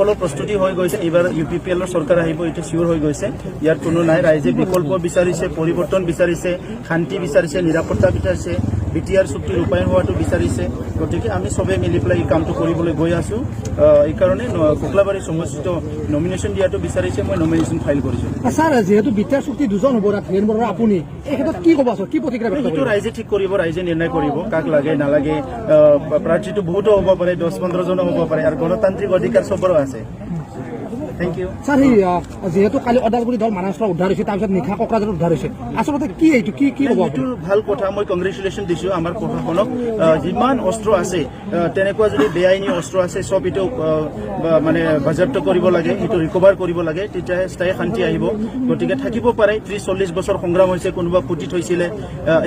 সকলো প্ৰস্তুতি হৈ গৈছে এইবাৰ UPPLৰ চৰকাৰ আহিব এইটো চিয়ৰ হৈ গৈছে ইয়াত কোনো নাই ৰাইজে বিকল্প বিচাৰিছে পৰিৱৰ্তন বিচাৰিছে শান্তি বিচাৰিছে নিৰাপত্তা বিচাৰিছে BTR চুক্তি ৰূপায়ণ হোৱাটো বিচাৰিছে গতিকে আমি সবে মিলি পেলাই এই কামটো কৰিবলৈ গৈ আছো এই কাৰণে কোকলাবাৰী সমষ্টিত নমিনেশ্যন দিয়াটো বিচাৰিছে মই নমিনেশ্যন ফাইল কৰিছো স্যাৰ যেহেতু BTR চুক্তি দুজন হ'ব ধীৰেন বৰা আপুনি এই ক্ষেত্ৰত কি ক'ব কি প্ৰতিক্ৰিয়া ব্যক্ত কৰিব ৰাইজে ঠিক কৰিব ৰাইজে নিৰ্ণয় কৰিব কাক লাগে নালাগে প্ৰাৰ্থীটো বহুতো হ'ব পাৰে 10-15 জন হ'ব পাৰে আৰু গণতান্ত্ৰিক অধিকাৰ সবৰো আছে Thank you. Sir, যেহেতু কালি অদালগুৰি দল মানসৰা উদ্ধাৰ হৈছে তাৰপিছত নিশা ককৰাঝাৰত উদ্ধাৰ হৈছে আচলতে কি এইটো কি কি হ'ব এইটো ভাল কথা মই কংগ্ৰেচুলেশ্যন দিছো আমাৰ প্ৰশাসনক যিমান অস্ত্ৰ আছে তেনেকুৱা যদি বেআইনী অস্ত্ৰ আছে সব এইটো মানে বাজেয়াপ্ত কৰিব লাগে এইটো ৰিকভাৰ কৰিব লাগে তেতিয়া স্থায়ী শান্তি আহিব গতিকে থাকিব পাৰে 30-40 বছৰ সংগ্ৰাম হৈছে কোনোবা পুতি থৈছিলে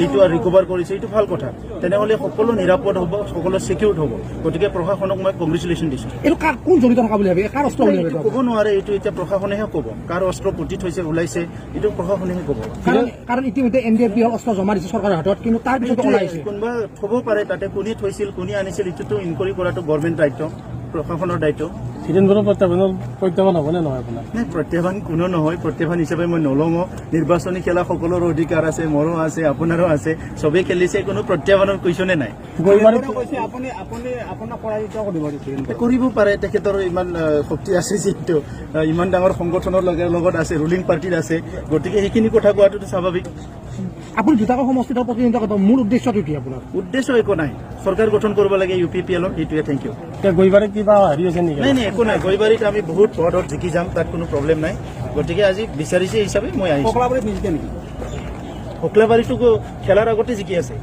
এইটো আৰু ৰিকভাৰ কৰিছে এইটো ভাল কথা তেনেহলে সকলো নিৰাপদ হ'ব সকলো সিকিউৰড হ'ব গতিকে প্ৰশাসনক মই কংগ্ৰেচুলেশ্যন দিছো এইটো কোন জড়িত থকা বুলি ভাবে কাৰ অস্ত্ৰ বুলি ভাবে ক'ব নোৱাৰে এইটো এতিয়া প্ৰশাসনেহে ক'ব কাৰ অস্ত্ৰ পুতি থৈছে ওলাইছে এইটো প্ৰশাসনেহে ক'ব কাৰণ ইতিমধ্যে NDFB অস্ত্ৰ জমা দিছে চৰকাৰৰ হাতত কিন্তু তাৰ পিছত ওলাইছে কোনোবা থ'ব পাৰে তাতে কোনে থৈছিল কোনে আনিছিল এইটোতো ইনকুৱাৰী কৰাটো গভৰ্ণমেণ্ট দায়িত্ব প্ৰশাসনৰ দায়িত্ব ধীৰেন্দ্ৰ প্ৰত্যাহ্বান হ'ব নে নহয় আপোনাৰ নাই প্ৰত্যাহ্বান কোনো নহয় প্ৰত্যাহ্বান হিচাপে মই নলওঁ নিৰ্বাচনী খেলা সকলোৰে অধিকাৰ আছে মোৰো আছে আপোনাৰো আছে চবেই খেলিছে কোনো প্ৰত্যাহ্বানৰ কুৱেশ্যনে নাই কৰিব পাৰে তেখেতৰ ইমান শক্তি আছে যিহেতু ইমান ডাঙৰ সংগঠনৰ লগত আছে ৰুলিং পাৰ্টিৰ আছে গতিকে সেইখিনি কথা কোৱাটো স্বাভাৱিক আপুনি দুটাকৈ সমষ্টিৰ প্ৰতিনিধিত্ব কৰিব মূল উদ্দেশ্যটো কি আপোনাৰ উদ্দেশ্য একো নাই চৰকাৰ গঠন কৰিব লাগে UPPLৰ এইটোৱে থেংক ইউ গৈবাৰীত কিবা হেৰি হৈছে নেকি নাই একো নাই গৈবাৰীত আমি বহুত পদত জিকি যাম তাত কোনো প্ৰব্লেম নাই গতিকে আজি বিচাৰিছে হিচাপে মই আহিছোঁ কোকলাবাৰীতো খেলাৰ আগতে জিকি আছে